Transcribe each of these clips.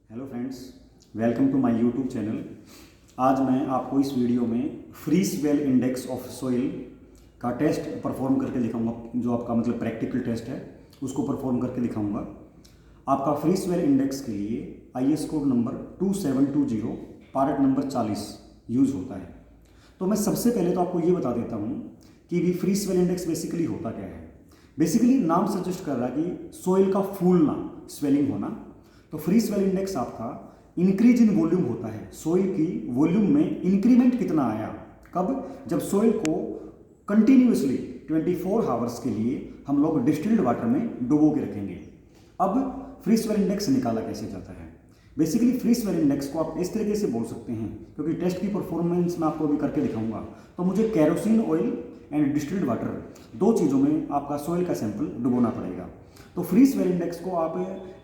Hello friends, welcome to my YouTube channel. आज मैं आपको इस वीडियो में free swell index of soil का टेस्ट परफॉर्म करके दिखाऊंगा। जो आपका मतलब प्रैक्टिकल टेस्ट है उसको परफॉर्म करके दिखाऊंगा। आपका फ्री स्वेल इंडेक्स के लिए IS code number 2720 part number 40 use होता है। तो मैं सबसे पहले तो आपको ये बता देता हूँ कि भी फ्री स्वेल इंडेक्स बेसिकली होता क्या है। बेसिकली नाम सजेस्ट कर रहा है कि सोइल का फूलना, स्वेलिंग होना। तो फ्री स्वेल इंडेक्स आपका इंक्रीज इन वॉल्यूम होता है। सोइल की वॉल्यूम में इंक्रीमेंट कितना आया, कब? जब सोइल को कंटिन्यूसली 24 आवर्स के लिए हम लोग डिस्टिल्ड वाटर में डुबो के रखेंगे। अब फ्री स्वेल इंडेक्स निकाला कैसे जाता है? बेसिकली फ्री स्वेल इंडेक्स को आप इस तरीके से बोल सकते हैं, क्योंकि टेस्ट की परफॉर्मेंस मैं आपको अभी करके दिखाऊंगा। तो मुझे kerosene oil and distilled water, दो चीज़ों में आपका सोइल का सैंपल डुबोना पड़ेगा। तो फ्री स्वेल इंडेक्स को आप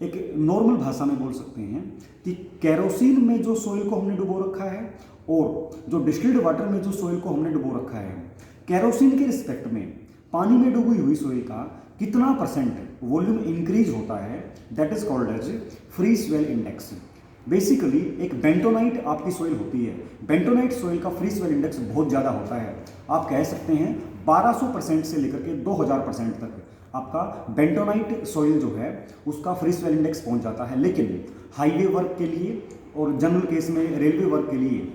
एक नॉर्मल भाषा में बोल सकते हैं कि केरोसिन में जो सोइल को हमने डुबो रखा है और जो डिस्टिल्ड वाटर में जो सोइल को हमने डुबो रखा है, केरोसिन के रिस्पेक्ट में पानी में डूबी हुई सोइल का कितना परसेंट वॉल्यूम इंक्रीज होता है, that is called as free swell index. Basically एक बेंटोनाइट आपकी सोइल होती है। बेंटोनाइट सोइल का फ्री स्वेल इंडेक्स बहुत ज़्यादा होता है। आप कह सकते हैं 1200% से लेकर के 2000% तक आपका बेंटोनाइट सोइल जो है उसका फ्री स्वेल इंडेक्स पहुंच जाता है। लेकिन हाईवे वर्क के लिए और जनरल केस में, रेलवे वर्क के लिए,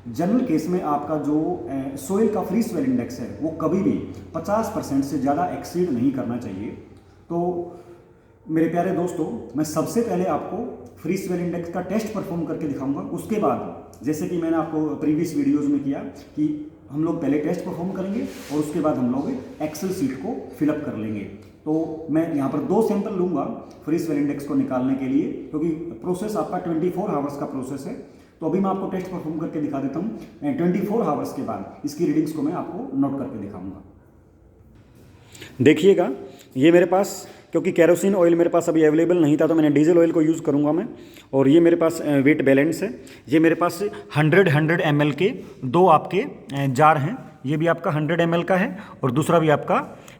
जनरल केस में आपका जो सोइल का फ्री स्वेल इंडेक्स है वो कभी भी 50% से ज़्यादा एक्सीड नहीं करना चाहिए। तो मेरे प्यारे दोस्तों, मैं सबसे पहले आपको फ्री स्वेल इंडेक्स का टेस्ट परफॉर्म करके दिखाऊंगा। उसके बाद जैसे कि मैंने आपको प्रीवियस वीडियोज़ में किया कि हम लोग पहले टेस्ट परफॉर्म करेंगे और उसके बाद हम लोग एक्सेल सीट को फिलअप कर लेंगे। तो मैं यहाँ पर 2 सैंपल लूँगा फ्री स्वेल इंडेक्स को निकालने के लिए, क्योंकि प्रोसेस आपका 24 आवर्स का प्रोसेस है। तो अभी मैं आपको टेस्ट परफॉर्म करके दिखा देता हूँ। 24 आवर्स के बाद इसकी रीडिंग्स को मैं आपको नोट करके दिखाऊंगा। देखिएगा, ये मेरे पास, क्योंकि केरोसिन ऑयल मेरे पास अभी अवेलेबल नहीं था तो मैंने डीजल ऑयल को यूज़ करूँगा मैं। और ये मेरे पास वेट बैलेंस है। ये मेरे पास 100 ml के 2 आपके जार हैं। ये भी आपका 100 ml का है और दूसरा भी आपका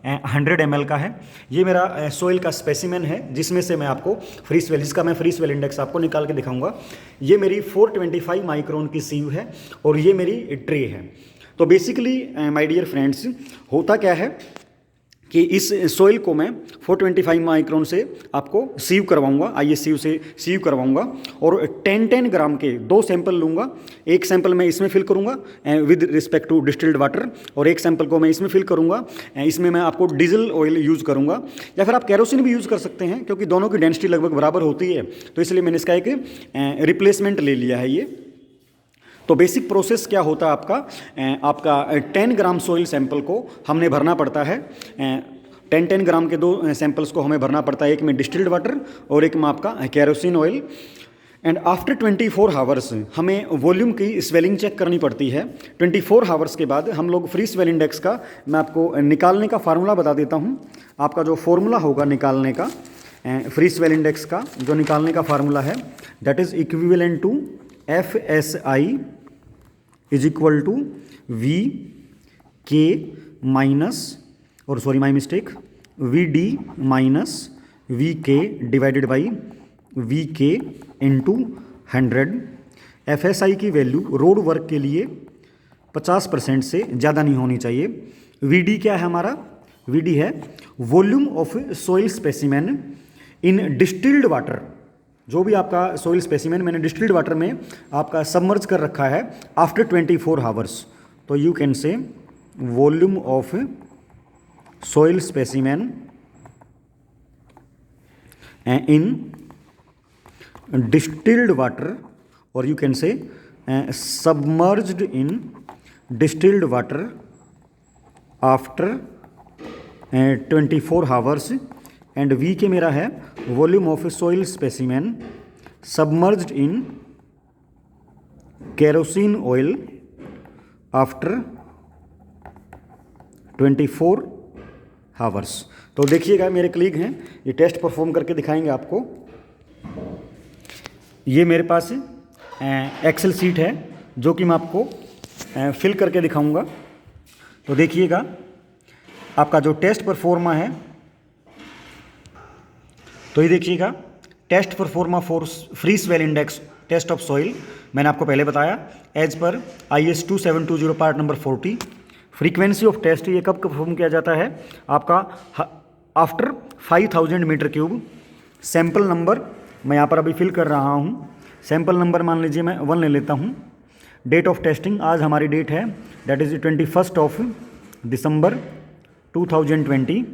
100 ml का है। ये मेरा सोइल का स्पेसिमेन है जिसमें से मैं आपको फ्री स्वेल, जिसका मैं फ्री स्वेल इंडेक्स आपको निकाल के दिखाऊंगा। ये मेरी 425 माइक्रोन की सीव है और ये मेरी ट्रे है। तो बेसिकली माय डियर फ्रेंड्स, होता क्या है कि इस सोइल को मैं 425 माइक्रोन से आपको सीव करवाऊंगा, IS सीव से सीव करवाऊंगा और 10-10 ग्राम के 2 सैंपल लूँगा। एक सैंपल मैं इसमें फिल करूँगा with respect to distilled water और एक सैंपल को मैं इसमें फिल करूँगा। इसमें मैं आपको डीजल ऑयल यूज़ करूँगा या फिर आप केरोसिन भी यूज़ कर सकते हैं, क्योंकि दोनों की डेंसिटी लगभग बराबर होती है। तो इसलिए मैंने इसका एक रिप्लेसमेंट ले लिया है ये। तो बेसिक प्रोसेस क्या होता है आपका 10 ग्राम सोइल सैंपल को हमने भरना पड़ता है। 10-10 ग्राम के 2 सैंपल्स को हमें भरना पड़ता है, एक में डिस्टिल्ड वाटर और एक में आपका kerosene oil. And after 24 hours हमें वॉल्यूम की स्वेलिंग चेक करनी पड़ती है। 24 आवर्स के बाद हम लोग फ्री स्वेल इंडेक्स का, मैं आपको निकालने का फार्मूला बता देता हूँ। आपका जो फॉर्मूला होगा निकालने का, फ्री स्वेल इंडेक्स का जो निकालने का फार्मूला है, that is equivalent to FSI is equal to VK minus, और sorry my mistake, VD minus VK divided by VK into 100। FSI की वैल्यू रोड वर्क के लिए 50% से ज़्यादा नहीं होनी चाहिए। VD क्या है हमारा? VD है volume of soil specimen in distilled water. जो भी आपका सोइल स्पेसिमेन मैंने डिस्टिल्ड वाटर में आपका सबमर्ज कर रखा है आफ्टर 24 आवर्स, तो you can say volume of soil specimen in distilled water, और you can say submerged in distilled water after 24 hours. And V K मेरा है volume of soil specimen submerged in kerosene oil after 24 hours. तो देखिएगा, मेरे colleague हैं, ये test perform करके दिखाएंगे आपको। ये मेरे पास एक्सेल सीट है जो कि मैं आपको फिल करके दिखाऊंगा। तो देखिएगा, आपका जो टेस्ट परफॉर्मा है, तो ये देखिएगा test proforma for free swell index test of soil, मैंने आपको पहले बताया एज पर IS 2720 part number 40। Frequency of test ये कब परफॉर्म किया जाता है आपका after 5000 metre cube. Sample number मैं यहाँ पर अभी फिल कर रहा हूँ। सैंपल नंबर मान लीजिए मैं 1 ले लेता हूँ। डेट ऑफ टेस्टिंग आज हमारी डेट है that is 21 December 2020।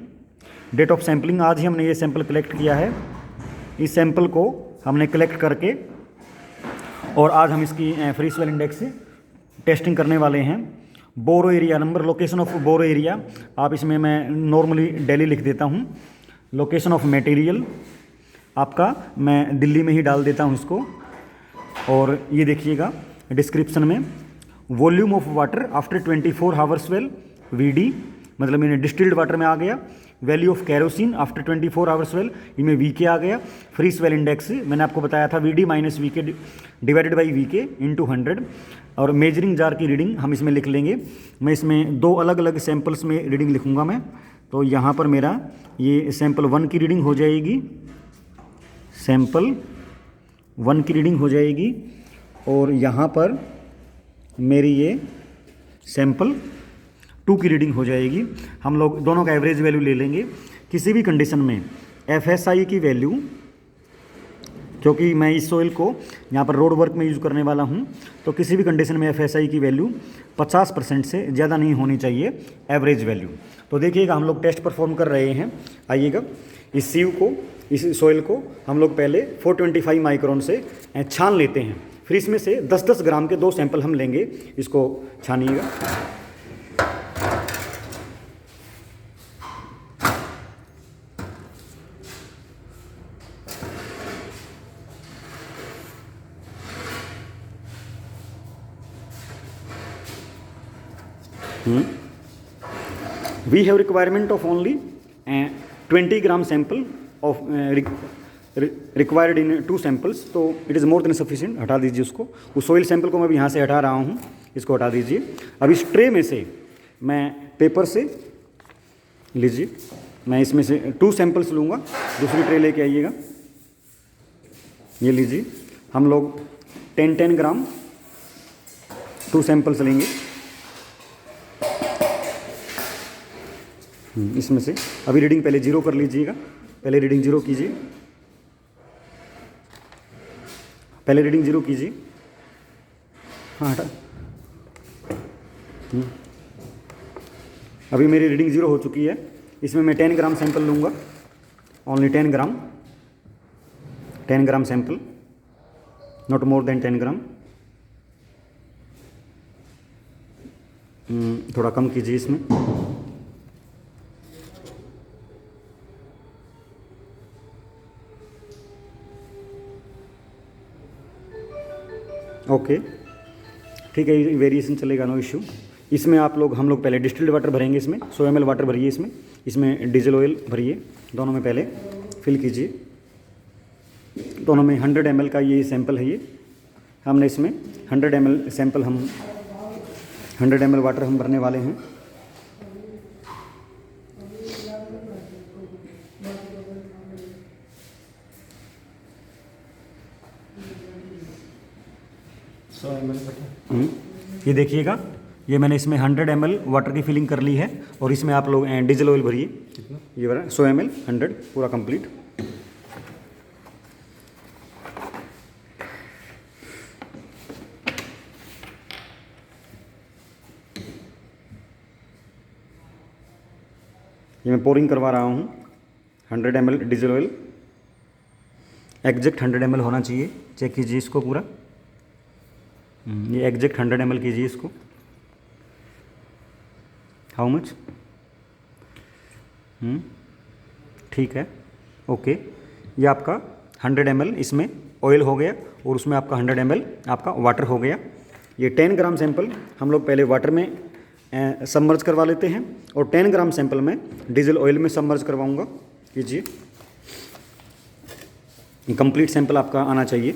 Date of sampling आज ही हमने ये सैंपल कलेक्ट किया है। इस सैंपल को हमने कलेक्ट करके और आज हम इसकी फ्री स्वेल इंडेक्स से टेस्टिंग करने वाले हैं। Borrow area number, location of borrow area, आप इसमें मैं नॉर्मली दिल्ली लिख देता हूँ। लोकेशन ऑफ मटेरियल आपका मैं दिल्ली में ही डाल देता हूँ इसको। और ये देखिएगा डिस्क्रिप्शन में volume of water after 24 hours well VD, मतलब इन्हें डिस्टिल्ड वाटर में आ गया। Value of kerosene after 24 hours well, इनमें VK आ गया। फ्री स्वेल इंडेक्स मैंने आपको बताया था VD minus VK divided by VK into 100। और मेजरिंग जार की रीडिंग हम इसमें लिख लेंगे। मैं इसमें 2 अलग अलग सैंपल्स में रीडिंग लिखूंगा मैं। तो यहाँ पर मेरा ये सैंपल 1 की रीडिंग हो जाएगी, सैंपल 1 की रीडिंग हो जाएगी। और यहाँ पर मेरी ये सैंपल 2 की रीडिंग हो जाएगी। हम लोग दोनों का एवरेज वैल्यू ले लेंगे। किसी भी कंडीशन में FSI की वैल्यू, क्योंकि मैं इस सोइल को यहाँ पर रोड वर्क में यूज़ करने वाला हूँ, तो किसी भी कंडीशन में FSI की वैल्यू 50% से ज़्यादा नहीं होनी चाहिए एवरेज वैल्यू। तो देखिएगा हम लोग टेस्ट परफॉर्म कर रहे हैं। आइएगा इस सीव को, इस सोइल को हम लोग पहले 425 माइक्रोन से छान लेते हैं। फिर इसमें से 10-10 ग्राम के 2 सैंपल हम लेंगे। इसको छानिएगा। We have requirement of only 20 gram sample of required in 2 samples, तो it is more than sufficient। हटा दीजिए उसको। उस सोइल सैंपल को मैं भी यहाँ से हटा रहा हूँ, इसको हटा दीजिए। अब इस ट्रे में से मैं पेपर से लीजिए, मैं इसमें से 2 सैंपल्स लूँगा। दूसरी ट्रे लेके आइएगा। ये लीजिए, हम लोग 10-10 ग्राम 2 सैंपल्स लेंगे। इसमें से अभी रीडिंग पहले 0 कर लीजिएगा। पहले रीडिंग 0 कीजिए, पहले रीडिंग 0 कीजिए। हाँ हटा। अभी मेरी रीडिंग 0 हो चुकी है। इसमें मैं 10 ग्राम सैंपल लूँगा, only 10 gram, 10 gram sample, not more than 10 ग्राम। थोड़ा कम कीजिए इसमें। ओके ठीक है, वेरिएशन चलेगा, नो इश्यू। इसमें हम लोग पहले डिस्टिल्ड वाटर भरेंगे। इसमें 100 ml वाटर भरिए, इसमें डीजल ऑयल भरिए। दोनों में पहले फिल कीजिए। दोनों में 100 ml का ये सैंपल है। ये हमने इसमें 100 ml सैंपल, हम 100 ml वाटर हम भरने वाले हैं। ये देखिएगा, ये मैंने इसमें 100 ml वाटर की फिलिंग कर ली है। और इसमें आप लोग डीजल ऑयल भरिए। ये भरा 100 ml 100 पूरा कंप्लीट। ये मैं पोरिंग करवा रहा हूँ। 100 ml diesel oil, exact 100 ml होना चाहिए। चेक कीजिए इसको पूरा। ये एग्जैक्ट 100 ml कीजिए इसको। How much? ठीक है, ओके। ये आपका 100 ml इसमें ऑयल हो गया और उसमें आपका 100 ml आपका वाटर हो गया। ये 10 ग्राम सैंपल हम लोग पहले वाटर में सबमर्ज करवा लेते हैं और 10 ग्राम सैंपल में डीजल ऑयल में सबमर्ज करवाऊंगा। कीजिए, कंप्लीट सैंपल आपका आना चाहिए।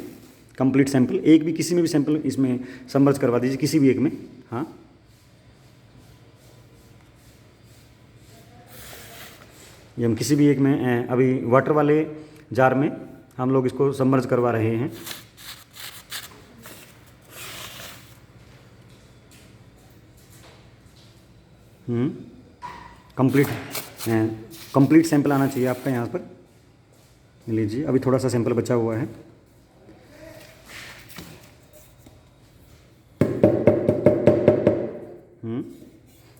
कंप्लीट सैंपल, एक भी किसी में भी सैंपल इसमें सबमर्ज करवा दीजिए, किसी भी एक में। हाँ, ये हम किसी भी एक में अभी वाटर वाले जार में हम लोग इसको सबमर्ज करवा रहे हैं। कंप्लीट सैंपल आना चाहिए आपका यहाँ पर। लीजिए, अभी थोड़ा सा सैंपल बचा हुआ है।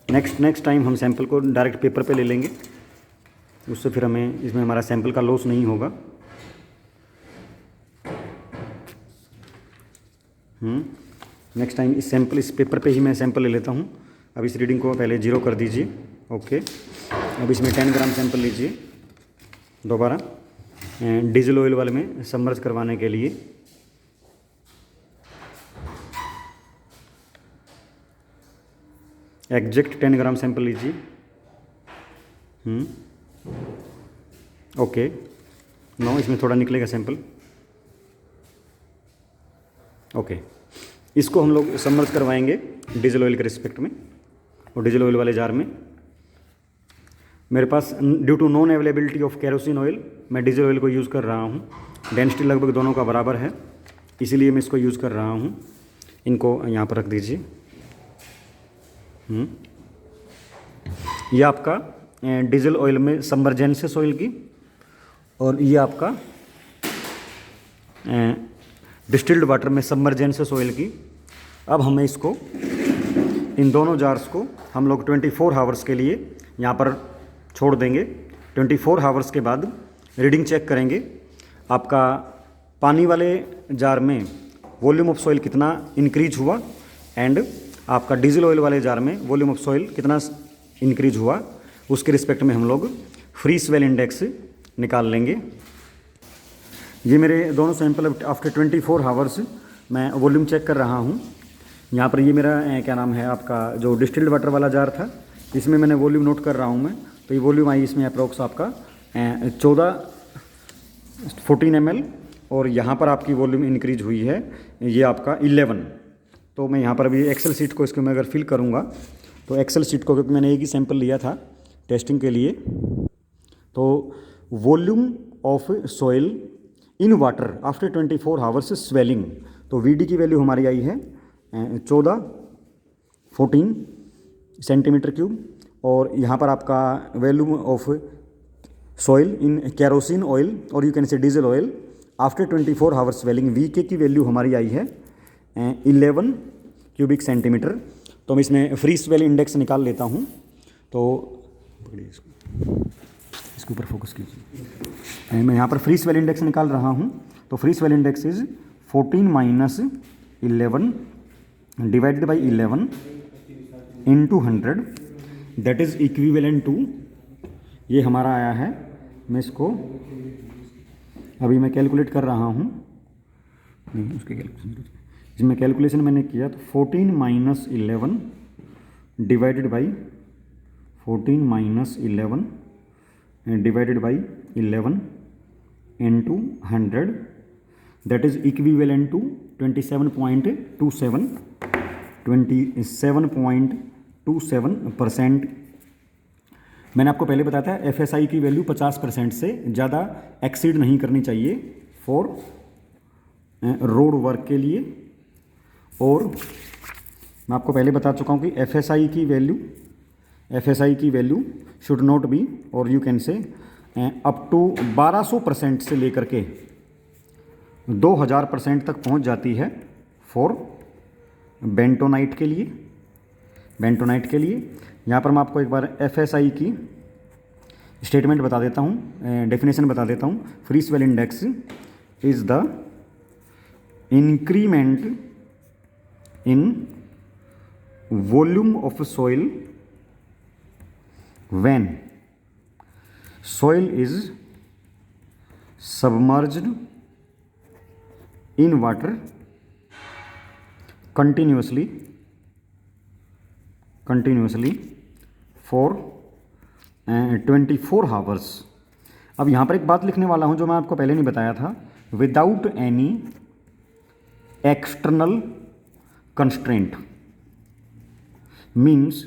नेक्स्ट टाइम हम सैंपल को डायरेक्ट पेपर पे ले लेंगे, उससे फिर हमें इसमें हमारा सैंपल का लॉस नहीं होगा। नेक्स्ट टाइम इस पेपर पे ही मैं सैंपल ले लेता हूँ। अब इस रीडिंग को पहले 0 कर दीजिए। ओके, अब इसमें 10 ग्राम सैंपल लीजिए दोबारा डीजल ऑयल वाले में सबमर्ज करवाने के लिए। एग्जैक्ट 10 ग्राम सैंपल लीजिए। ओके, नो, इसमें थोड़ा निकलेगा सैंपल। ओके, इसको हम लोग सबमर्ज करवाएंगे डीजल ऑयल के रिस्पेक्ट में, और डीजल ऑयल वाले जार में मेरे पास due to non availability of kerosene oil मैं डीजल ऑयल को यूज़ कर रहा हूँ। डेंसिटी लगभग दोनों का बराबर है, इसीलिए मैं इसको यूज़ कर रहा हूँ। इनको यहाँ पर रख दीजिए। ये आपका डीजल ऑयल में सबमर्जेंसेस ऑयल की, और ये आपका डिस्टिल्ड वाटर में सबमर्जेंसेस ऑयल की। अब हमें इसको, इन दोनों जार्स को हम लोग 24 आवर्स के लिए यहाँ पर छोड़ देंगे। 24 आवर्स के बाद रीडिंग चेक करेंगे। आपका पानी वाले जार में वॉल्यूम ऑफ सॉइल कितना इंक्रीज हुआ, एंड आपका डीजल ऑयल वाले जार में वॉल्यूम ऑफ सॉइल कितना इंक्रीज हुआ, उसके रिस्पेक्ट में हम लोग फ्री स्वेल इंडेक्स निकाल लेंगे। ये मेरे दोनों सैंपल आफ्टर 24 आवर्स मैं वॉल्यूम चेक कर रहा हूँ। यहाँ पर ये मेरा क्या नाम है, आपका जो डिस्टिल्ड वाटर वाला जार था, इसमें मैंने वॉल्यूम नोट कर रहा हूँ मैं। तो ये वॉल्यूम आई इसमें अप्रोक्स आपका 14 ml, और यहाँ पर आपकी वॉल्यूम इंक्रीज हुई है ये आपका 11। तो मैं यहाँ पर अभी एक्सेल शीट को इसको मैं अगर फिल करूँगा, तो एक्सेल शीट को, क्योंकि मैंने एक ही सैंपल लिया था टेस्टिंग के लिए, तो volume of soil in water after 24 hours swelling, तो वीडी की वैल्यू हमारी आई है 14 सेंटीमीटर क्यूब। और यहाँ पर आपका volume of soil in kerosene oil और you can say diesel oil after 24 hours swelling, VK की वैल्यू हमारी आई है 11 क्यूबिक सेंटीमीटर। तो मैं इसमें फ्री स्वेल इंडेक्स निकाल लेता हूँ। तो पकड़िए इसके ऊपर फोकस कीजिए। मैं यहाँ पर फ्री स्वेल इंडेक्स निकाल रहा हूँ। तो free swell index is 14 minus 11 divided by 11 into 100, that is equivalent to, ये हमारा आया है, मैं इसको अभी मैं कैलकुलेट कर रहा हूँ, नहीं उसके कैलकुलेशन जिसमें कैलकुलेशन मैंने किया, तो 14 minus 11 divided by 14 minus 11 divided by 11 into 100, that is equivalent to 27.27%। मैंने आपको पहले बताया था एफएसआई की वैल्यू 50% से ज़्यादा एक्सीड नहीं करनी चाहिए फॉर रोड वर्क के लिए। और मैं आपको पहले बता चुका हूँ कि एफएसआई की वैल्यू शुड नॉट बी, और you can say up to 1200% से लेकर के 2000% तक पहुँच जाती है फॉर बेंटोनाइट के लिए। यहाँ पर मैं आपको एक बार एफएसआई की स्टेटमेंट बता देता हूँ, डेफिनेशन बता देता हूँ। Free swell index is the increment in volume of soil when soil is submerged in water continuously for 24 hours. अब यहाँ पर एक बात लिखने वाला हूँ जो मैं आपको पहले नहीं बताया था, without any external constraint, means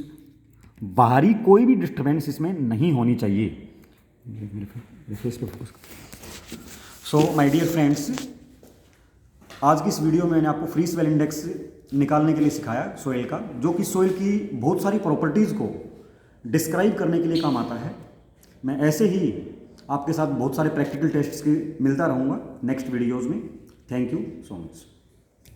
बाहरी कोई भी डिस्टर्बेंस इसमें नहीं होनी चाहिए। सो माय डियर फ्रेंड्स, आज की इस वीडियो में मैंने आपको फ्री स्वेल इंडेक्स निकालने के लिए सिखाया सॉइल का, जो कि सॉइल की बहुत सारी प्रॉपर्टीज़ को डिस्क्राइब करने के लिए काम आता है। मैं ऐसे ही आपके साथ बहुत सारे प्रैक्टिकल टेस्ट्स की मिलता रहूँगा नेक्स्ट वीडियोज़ में। Thank you so much.